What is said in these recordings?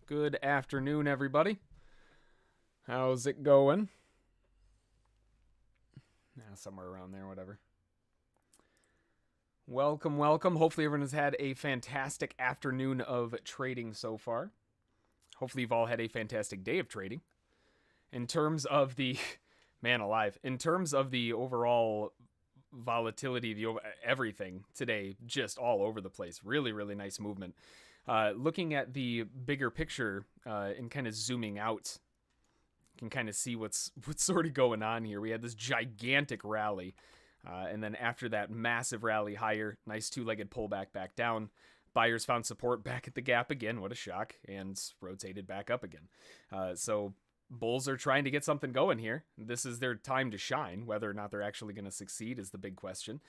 Good afternoon, everybody. How's it going? Somewhere around there, whatever. Welcome, welcome. Hopefully everyone has had a fantastic afternoon of trading so far. Hopefully you've all had a fantastic day of trading. In terms of the, man alive, in terms of the overall volatility, everything today, just all over the place. Really, really nice movement. Looking at the bigger picture and kind of zooming out, you can kind of see what's sort of going on here. We had this gigantic rally, and then after that massive rally higher, nice two-legged pullback back down. Buyers found support back at the gap again. What a shock. And rotated back up again. So bulls are trying to get something going here. This is their time to shine. Whether or not they're actually going to succeed is the big question.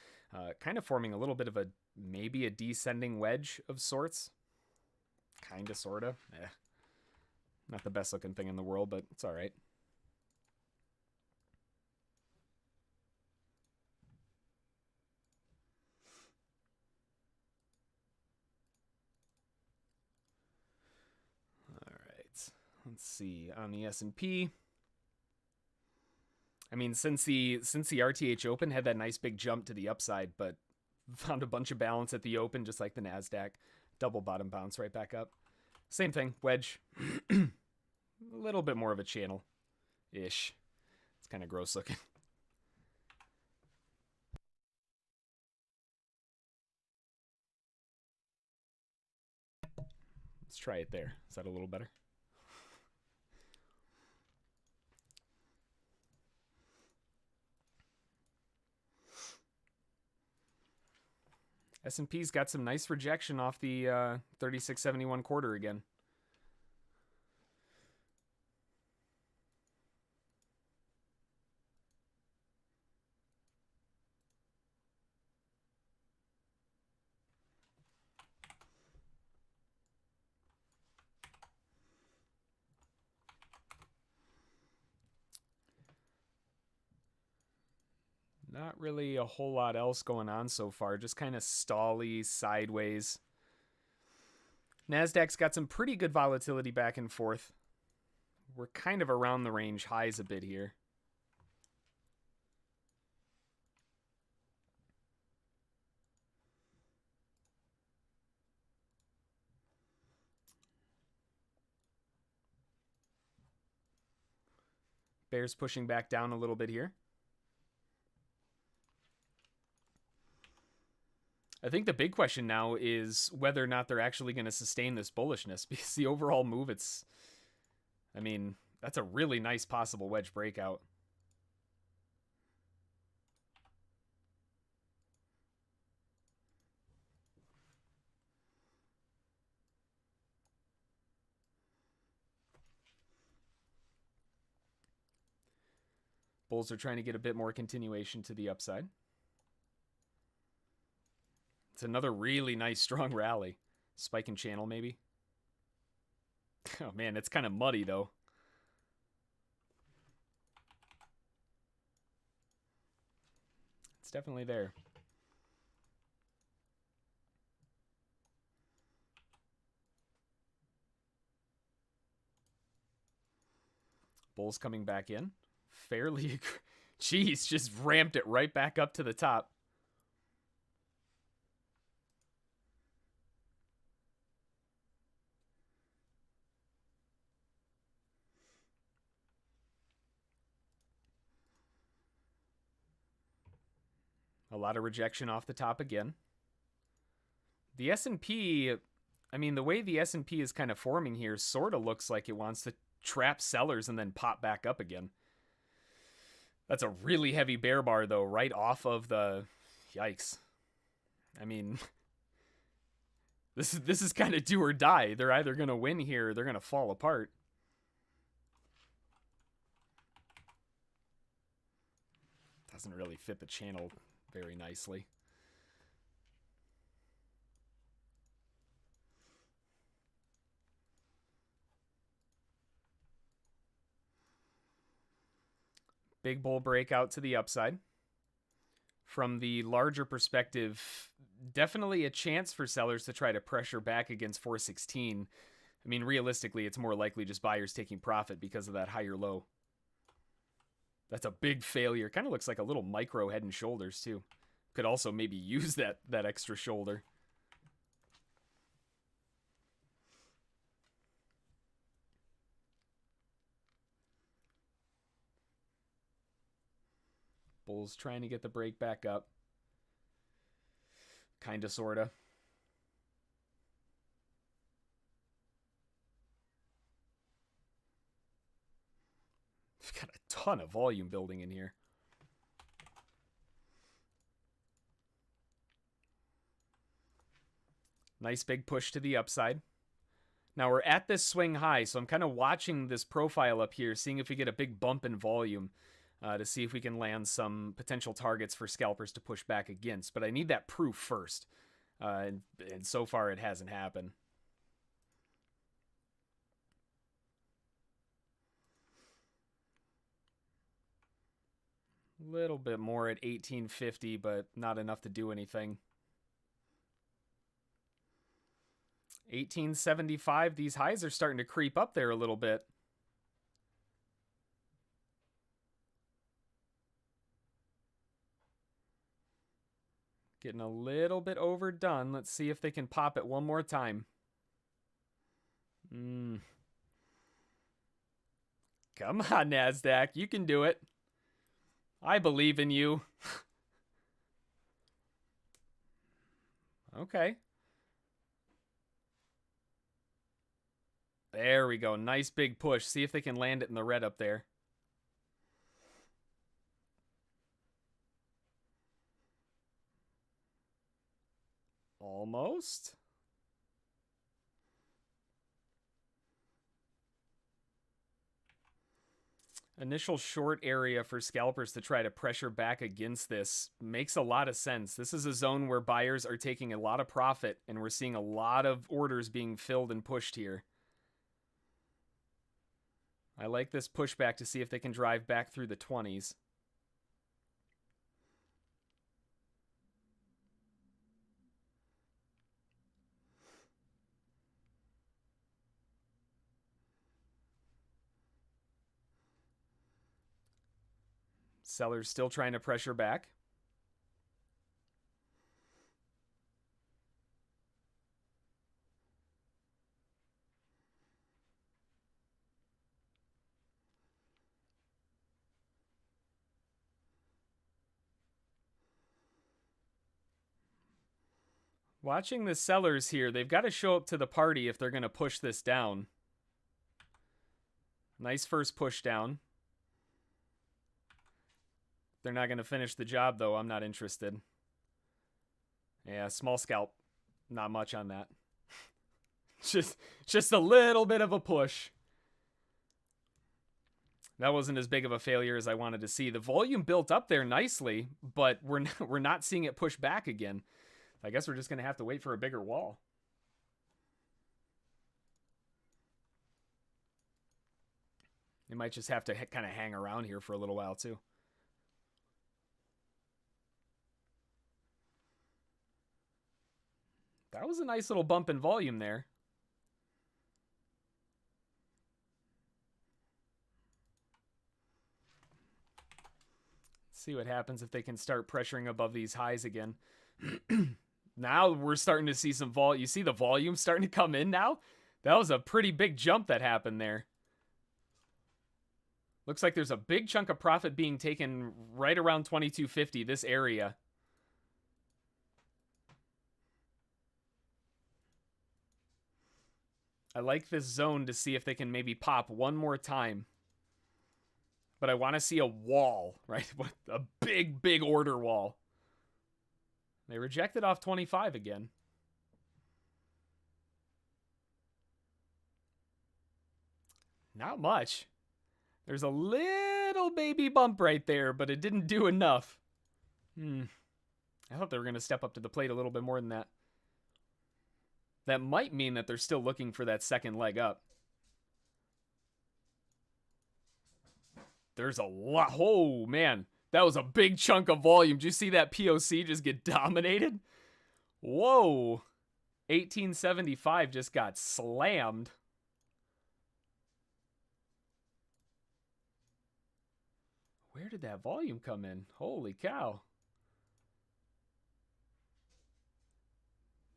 Kind of forming a little bit of maybe a descending wedge of sorts. Kinda, sorta. Not the best looking thing in the world, but it's alright. Alright. Let's see. On the S&P. I mean, since the RTH Open had that nice big jump to the upside, but found a bunch of balance at the open, just like the NASDAQ. Double bottom bounce right back up. Same thing, wedge. A little bit more of a channel-ish. It's kind of gross looking. Let's try it there. Is that a little better? S&P's got some nice rejection off the 3671 quarter again. Not really a whole lot else going on so far. Just kind of stally, sideways. NASDAQ's got some pretty good volatility back and forth. We're kind of around the range highs a bit here. Bears pushing back down a little bit here. I think the big question now is whether or not they're actually going to sustain this bullishness, because the overall move, I mean, that's a really nice possible wedge breakout. Bulls are trying to get a bit more continuation to the upside. It's another really nice, strong rally. Spike and channel, maybe. Oh, man, it's kind of muddy, though. It's definitely there. Bulls coming back in. Fairly... Jeez, just ramped it right back up to the top. A lot of rejection off the top again. The S&P, I mean, the way the S&P is kind of forming here sort of looks like it wants to trap sellers and then pop back up again. That's a really heavy bear bar, though, right off of the... Yikes. I mean, this is kind of do or die. They're either going to win here or they're going to fall apart. Doesn't really fit the channel very nicely. Big bull breakout to the upside. From the larger perspective, definitely a chance for sellers to try to pressure back against 416. I mean, realistically, it's more likely just buyers taking profit because of that higher low. That's a big failure. Kind of looks like a little micro head and shoulders, too. Could also maybe use that extra shoulder. Bulls trying to get the break back up. Kinda, sorta. We've got a ton of volume building in here. Nice big push to the upside. Now we're at this swing high, so I'm kind of watching this profile up here, seeing if we get a big bump in volume to see if we can land some potential targets for scalpers to push back against. But I need that proof first, and so far it hasn't happened. A little bit more at 1850, but not enough to do anything. 1875, these highs are starting to creep up there a little bit. Getting a little bit overdone. Let's see if they can pop it one more time. Come on, NASDAQ. You can do it. I believe in you. Okay. There we go. Nice big push. See if they can land it in the red up there. Almost. Initial short area for scalpers to try to pressure back against this makes a lot of sense. This is a zone where buyers are taking a lot of profit, and we're seeing a lot of orders being filled and pushed here. I like this pushback to see if they can drive back through the 20s. Sellers still trying to pressure back. Watching the sellers here, they've got to show up to the party if they're going to push this down. Nice first push down. They're not going to finish the job, though. I'm not interested. Yeah, small scalp. Not much on that. just a little bit of a push. That wasn't as big of a failure as I wanted to see. The volume built up there nicely, but we're not seeing it push back again. I guess we're just going to have to wait for a bigger wall. They might just have to kind of hang around here for a little while, too. That was a nice little bump in volume there. Let's see what happens if they can start pressuring above these highs again. Now we're starting to see some volume. You see the volume starting to come in now? That was a pretty big jump that happened there. Looks like there's a big chunk of profit being taken right around 2250, this area. I like this zone to see if they can maybe pop one more time. But I want to see a wall, right? A big, big order wall. They rejected off 25 again. Not much. There's a little baby bump right there, but it didn't do enough. I thought they were going to step up to the plate a little bit more than that. That might mean that they're still looking for that second leg up. There's a lot. Oh, man. That was a big chunk of volume. Did you see that POC just get dominated? Whoa. 1875 just got slammed. Where did that volume come in? Holy cow.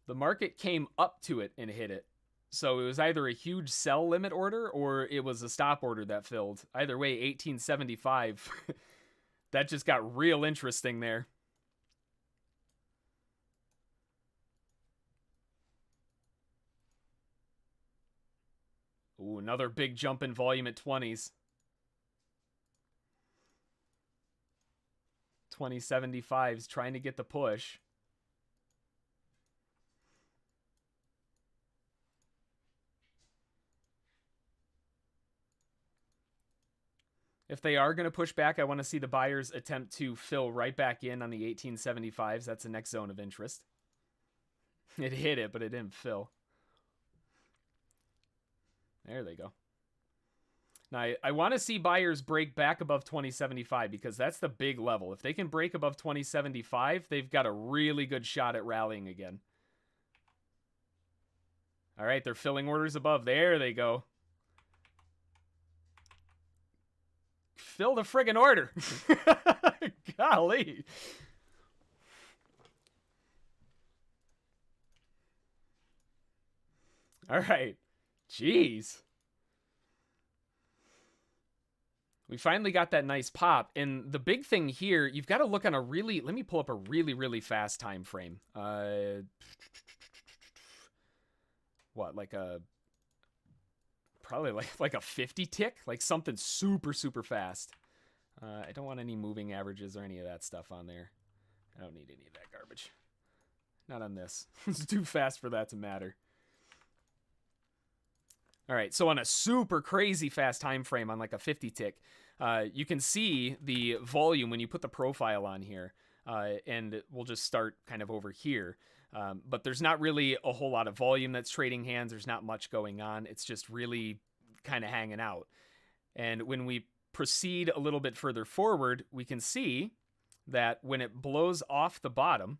The market came up to it and hit it. So it was either a huge sell limit order or it was a stop order that filled. Either way, 1875. That just got real interesting there. Ooh, another big jump in volume at 20s. 2075's trying to get the push. If they are going to push back, I want to see the buyers attempt to fill right back in on the 1875s. That's the next zone of interest. It hit it, but it didn't fill. There they go. Now, I want to see buyers break back above 2075 because that's the big level. If they can break above 2075, they've got a really good shot at rallying again. All right, they're filling orders above. There they go. Fill the friggin' order. Golly. All right. Jeez. We finally got that nice pop. And the big thing here, you've got to look on a really, let me pull up a really, really fast time frame. What, like a, probably like a 50 tick? Like something super, super fast. I don't want any moving averages or any of that stuff on there. I don't need any of that garbage. Not on this. It's too fast for that to matter. All right, so on a super crazy fast time frame on like a 50 tick, you can see the volume when you put the profile on here, and we'll just start kind of over here. But there's not really a whole lot of volume that's trading hands. There's not much going on. It's just really kind of hanging out. And when we proceed a little bit further forward, we can see that when it blows off the bottom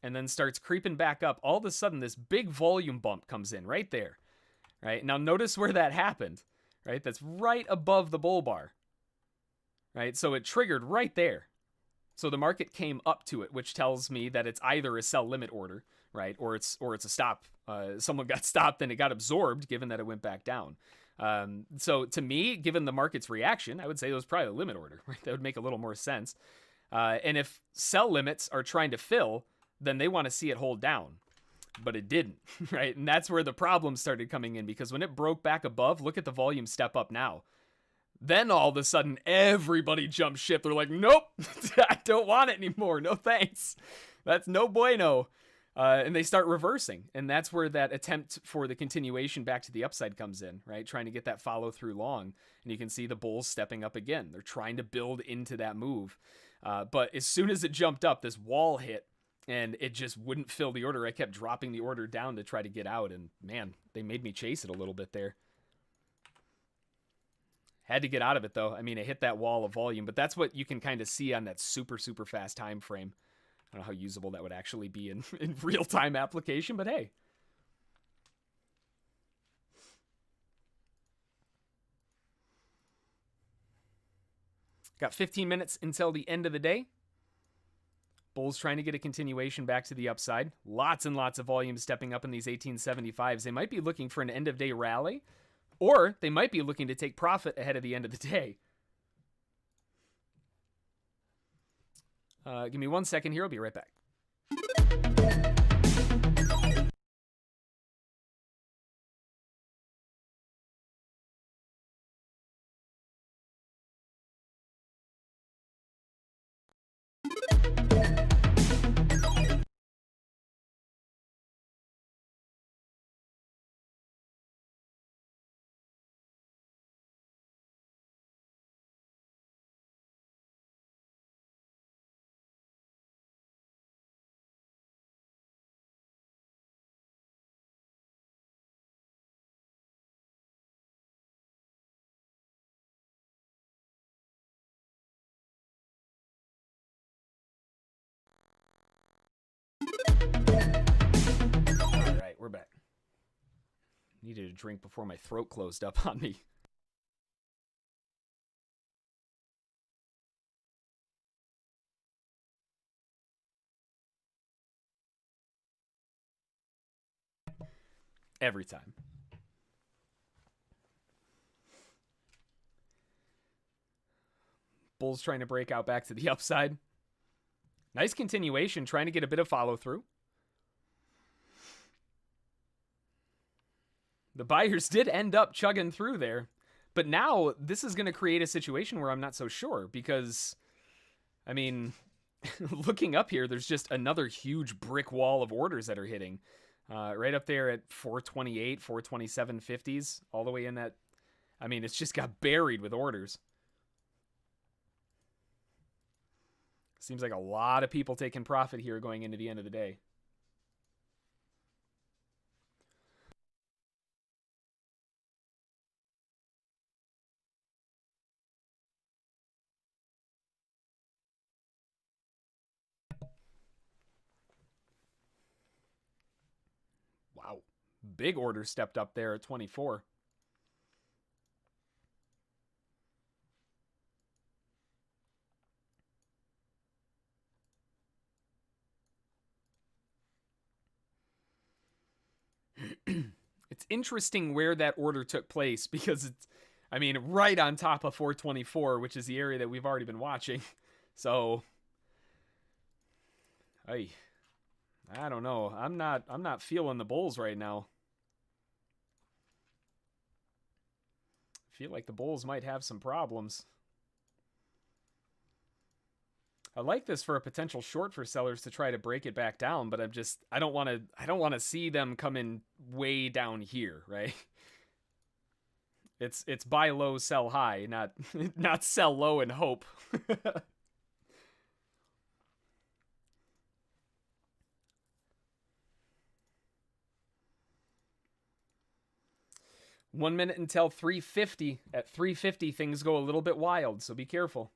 and then starts creeping back up, all of a sudden this big volume bump comes in right there. Right? Now notice where that happened, right? That's right above the bull bar, right? So it triggered right there. So the market came up to it, which tells me that it's either a sell limit order, right? Or it's a stop. Someone got stopped and it got absorbed given that it went back down. So to me, given the market's reaction, I would say it was probably a limit order, right? That would make a little more sense. And if sell limits are trying to fill, then they want to see it hold down. But it didn't, right? And that's where the problem started coming in, because when it broke back above, look at the volume step up now. Then all of a sudden, everybody jumped ship. They're like, nope, I don't want it anymore. No thanks. That's no bueno. And they start reversing. And that's where that attempt for the continuation back to the upside comes in, right? Trying to get that follow through long. And you can see the bulls stepping up again. They're trying to build into that move. But as soon as it jumped up, this wall hit. And it just wouldn't fill the order. I kept dropping the order down to try to get out. And man, they made me chase it a little bit there. Had to get out of it though. I mean, it hit that wall of volume, but that's what you can kind of see on that super, super fast time frame. I don't know how usable that would actually be in real-time application, but hey. Got 15 minutes until the end of the day. Bulls trying to get a continuation back to the upside. Lots and lots of volume stepping up in these 1875s. They might be looking for an end-of-day rally, or they might be looking to take profit ahead of the end of the day. Give me 1 second here. I'll be right back. All right, we're back. Needed a drink before my throat closed up on me. Every time. Bulls trying to break out back to the upside. Nice continuation, trying to get a bit of follow through. The buyers did end up chugging through there. But now this is going to create a situation where I'm not so sure because, I mean, looking up here, there's just another huge brick wall of orders that are hitting. Right up there at 428, 427.50s, all the way in that. I mean, it's just got buried with orders. Seems like a lot of people taking profit here going into the end of the day. Wow. Big order stepped up there at 24. It's interesting where that order took place because it's, I mean, right on top of 424, which is the area that we've already been watching. So, I don't know. I'm not feeling the bulls right now. I feel like the bulls might have some problems. I like this for a potential short for sellers to try to break it back down, but I don't want to see them come in way down here, right? It's buy low, sell high, not sell low and hope. 1 minute until 350. At 350, things go a little bit wild, so be careful.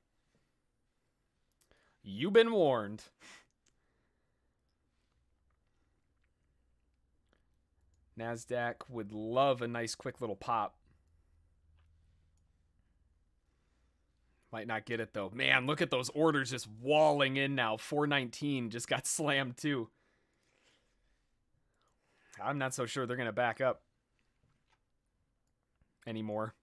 You've been warned. NASDAQ would love a nice quick little pop. Might not get it though. Man, look at those orders just walling in now. 419 just got slammed too. I'm not so sure they're going to back up anymore.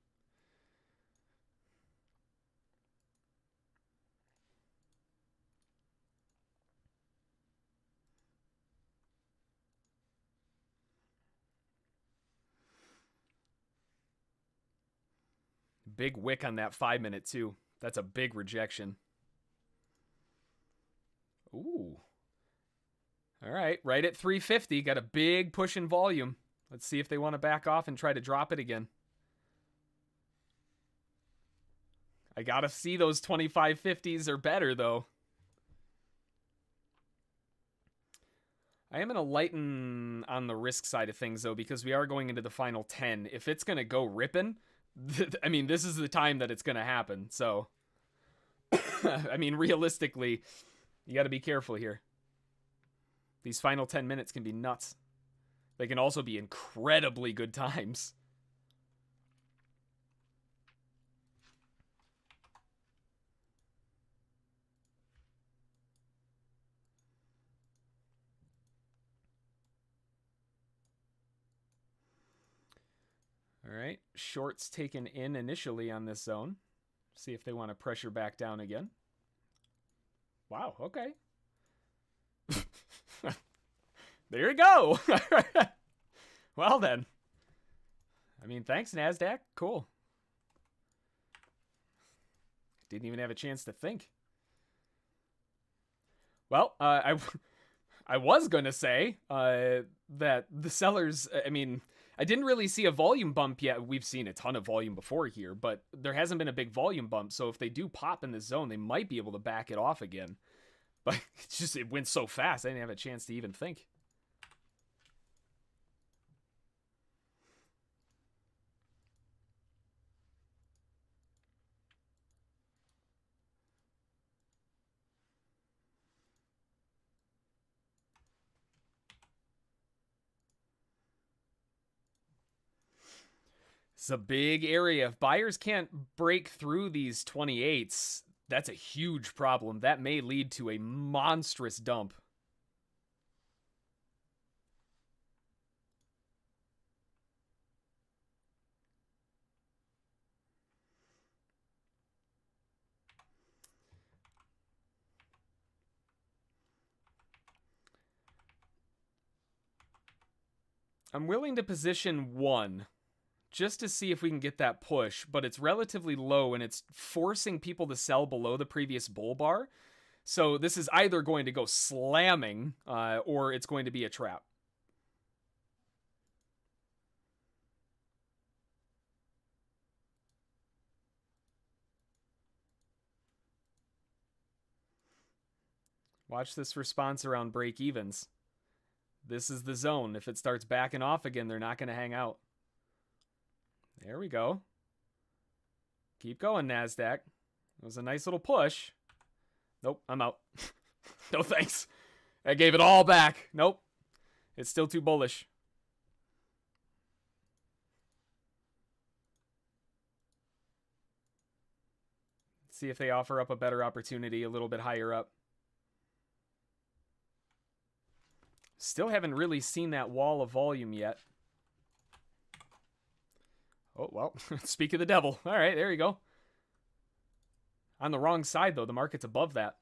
Big wick on that 5 minute too. That's a big rejection. Ooh. All right, right at 350. Got a big push in volume. Let's see if they want to back off and try to drop it again. I got to see those 25.50s or better, though. I am going to lighten on the risk side of things, though, because we are going into the final 10. If it's going to go ripping, I mean, this is the time that it's going to happen. So, I mean, realistically, you got to be careful here. These final 10 minutes can be nuts. They can also be incredibly good times. All right, shorts taken in initially on this zone. See if they want to pressure back down again. Wow, okay. There you go. Well then. I mean, thanks, NASDAQ. Cool. Didn't even have a chance to think. Well, I was going to say that the sellers, I mean, I didn't really see a volume bump yet. We've seen a ton of volume before here, but there hasn't been a big volume bump. So if they do pop in this zone, they might be able to back it off again. But it went so fast, I didn't have a chance to even think. It's a big area. If buyers can't break through these 28s, that's a huge problem. That may lead to a monstrous dump. I'm willing to position 1 just to see if we can get that push, but it's relatively low and it's forcing people to sell below the previous bull bar. So this is either going to go slamming or it's going to be a trap. Watch this response around break evens. This is the zone. If it starts backing off again, they're not going to hang out. There we go. Keep going, NASDAQ. It was a nice little push. Nope, I'm out. No thanks. I gave it all back. Nope. It's still too bullish. Let's see if they offer up a better opportunity a little bit higher up. Still haven't really seen that wall of volume yet. Oh, well, speak of the devil. All right, there you go. On the wrong side, though. The market's above that.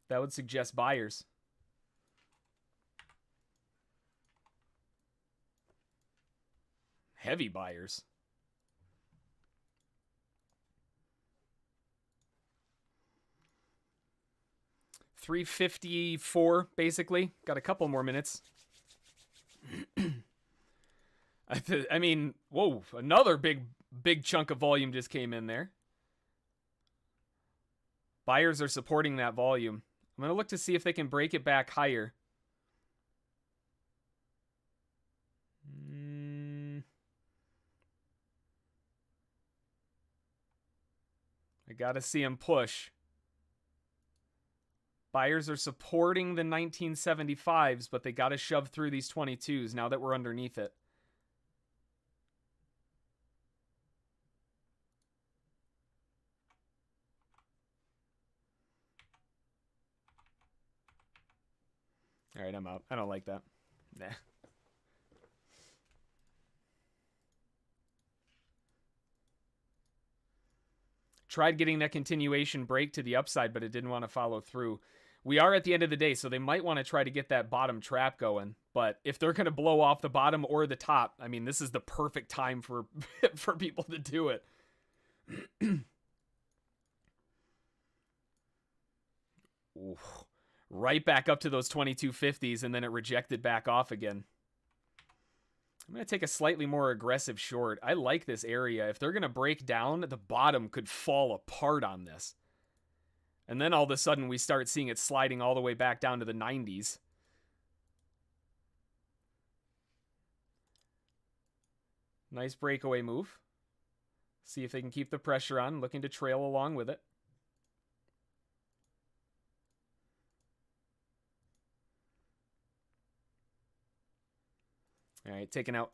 That would suggest buyers. Heavy buyers. $354, basically. Got a couple more minutes. I mean, whoa, another big chunk of volume just came in there. Buyers are supporting that volume. I'm going to look to see if they can break it back higher. I got to see them push. Buyers are supporting the 1975s, but they got to shove through these 22s now that we're underneath it. All right, I'm out. I don't like that. Nah. Tried getting that continuation break to the upside, but it didn't want to follow through. We are at the end of the day, so they might want to try to get that bottom trap going. But if they're going to blow off the bottom or the top, I mean, this is the perfect time for for people to do it. Ooh. Right back up to those 2250s, and then it rejected back off again. I'm going to take a slightly more aggressive short. I like this area. If they're going to break down, the bottom could fall apart on this. And then all of a sudden, we start seeing it sliding all the way back down to the 90s. Nice breakaway move. See if they can keep the pressure on, looking to trail along with it. All right, taken out.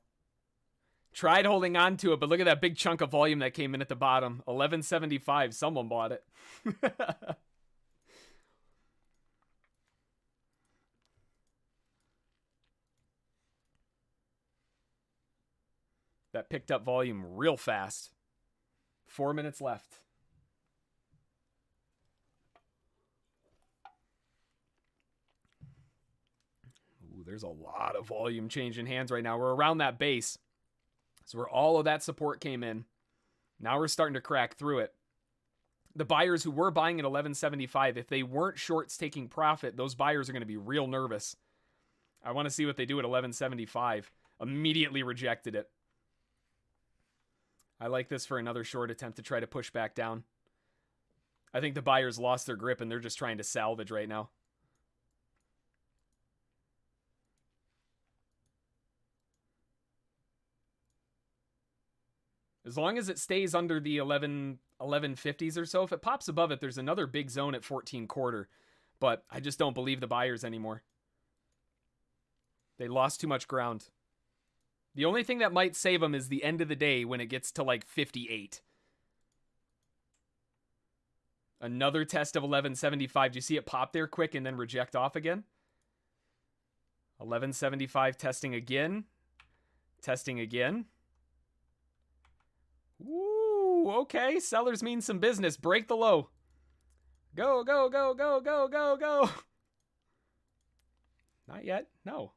Tried holding on to it, but look at that big chunk of volume that came in at the bottom. 1175. Someone bought it. That picked up volume real fast. 4 minutes left. Ooh, there's a lot of volume changing hands right now. We're around that base. So where all of that support came in. Now we're starting to crack through it. The buyers who were buying at 1175, if they weren't shorts taking profit, those buyers are going to be real nervous. I want to see what they do at 1175. Immediately rejected it. I like this for another short attempt to try to push back down. I think the buyers lost their grip and they're just trying to salvage right now. As long as it stays under the 1150s or so, if it pops above it, there's another big zone at 14.25. But I just don't believe the buyers anymore. They lost too much ground. The only thing that might save them is the end of the day when it gets to like 58. Another test of 1175. Do you see it pop there quick and then reject off again? 1175 testing again. Testing again. Ooh, okay. Sellers mean some business. Break the low. Go, go, go, go, go, go, go. Not yet. No.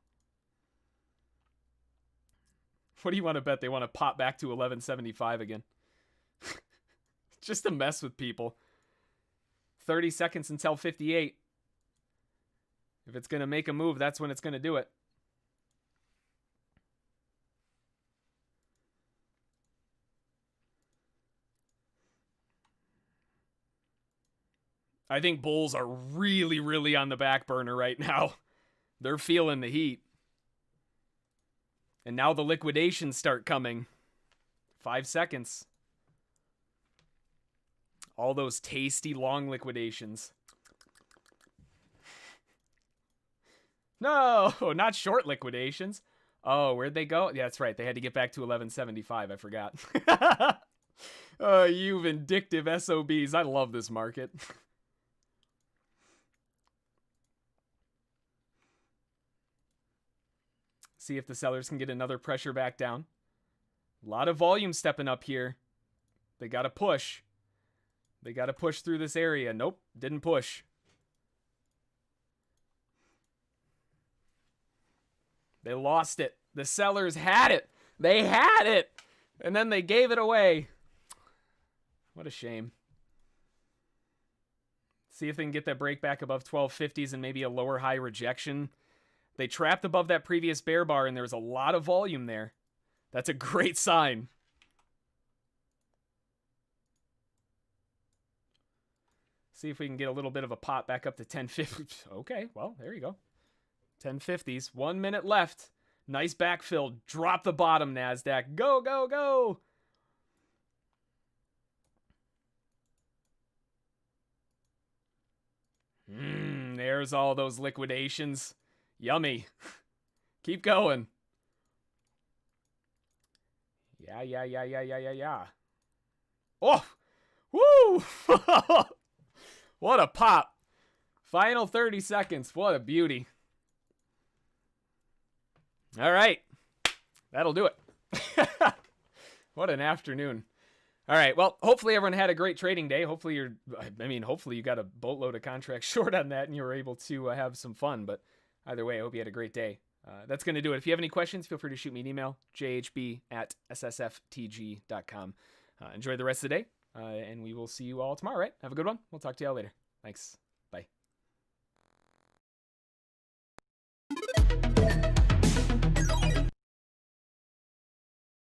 What do you want to bet? They want to pop back to 1175 again. Just to mess with people. 30 seconds until 58. If it's going to make a move, that's when it's going to do it. I think bulls are really, really on the back burner right now. They're feeling the heat. And now the liquidations start coming. 5 seconds. All those tasty long liquidations. No, not short liquidations. Oh, where'd they go? Yeah, that's right. They had to get back to 1175. I forgot. Oh, you vindictive SOBs. I love this market. See if the sellers can get another pressure back down. A lot of volume stepping up here. They got to push. They got to push through this area. Nope, didn't push. They lost it. The sellers had it. They had it. And then they gave it away. What a shame. See if they can get that break back above 1250s and maybe a lower high rejection. They trapped above that previous bear bar, and there was a lot of volume there. That's a great sign. See if we can get a little bit of a pop back up to 1050. Okay, well, there you go. 1050s. 1 minute left. Nice backfill. Drop the bottom, NASDAQ. Go, go, go. There's all those liquidations. Yummy. Keep going. Yeah. Oh! Woo! What a pop. Final 30 seconds. What a beauty. All right. That'll do it. What an afternoon. All right. Well, hopefully everyone had a great trading day. Hopefully hopefully you got a boatload of contracts short on that and you were able to have some fun. But either way, I hope you had a great day. That's going to do it. If you have any questions, feel free to shoot me an email, jhb@ssftg.com. Enjoy the rest of the day, and we will see you all tomorrow, right? Have a good one. We'll talk to you all later. Thanks. Bye.